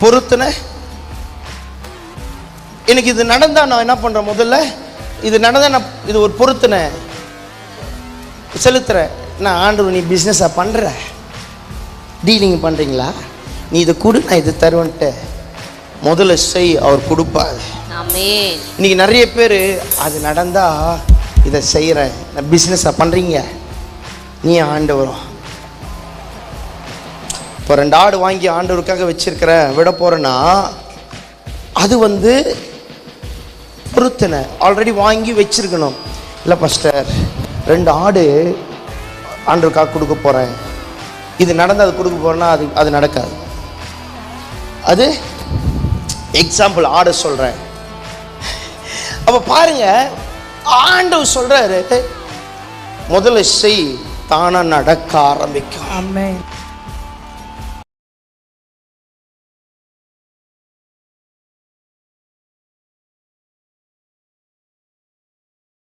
பொருத்தனை. எனக்கு இது நடந்தா நான் என்ன பண்றேன்? முதல்ல இது நடந்தா நான் இது ஒரு பொருத்தனை செலுத்துறேன். நான் ஆண்டவர், நீ பிஸ்னஸா பண்ற, டீலிங் பண்றீங்களா, நீ இதை கொடு, நான் இது தருவேன்ட்டு முதல்ல செய், அவர் கொடுப்பாரு. ஆமென். இன்னைக்கு நிறைய பேர் அது நடந்தா இதை செய்கிறேன், நான் பிஸ்னஸா பண்றீங்க, நீ ஆண்டவரும். இப்போ 2 ஆடு வாங்கி ஆண்டவருக்காக வச்சிருக்கிறேன், விட போறேன்னா அது பொருத்தனை. ஆல்ரெடி வாங்கி வச்சிருக்கணும். இல்லை பாஸ்டர், 2 ஆடு ஆண்டவருக்காக கொடுக்க போறேன், இது நடந்து அது கொடுக்க போறேன்னா அது நடக்காது. அது எக்ஸாம்பிள் ஆட சொல்றேன். அப்ப பாருங்க, ஆண்டவர் சொல்றாரு முதல்ல செய், தானா நடக்க ஆரம்பிக்கும். ஆமென்.